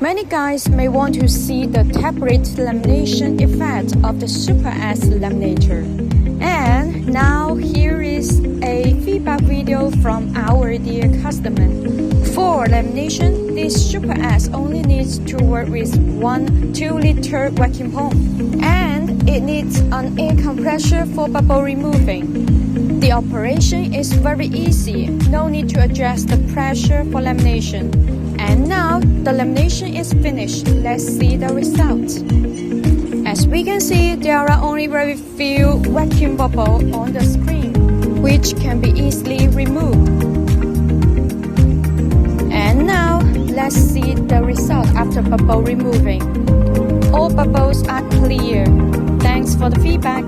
Many guys may want to see the tapered lamination effect of the Super S laminator. And now here is a feedback video from our dear customer. For lamination, this Super S only needs to work with one 2-liter vacuum pump, and it needs an air compressor for bubble removing. The operation is very easy, no need to adjust the pressure for lamination. And now the lamination is finished. Let's see the result. As we can see, there are only very few vacuum bubbles on the screen, which can be easily removed. And now let's see the result after bubble removing. All bubbles are clear. Thanks for the feedback.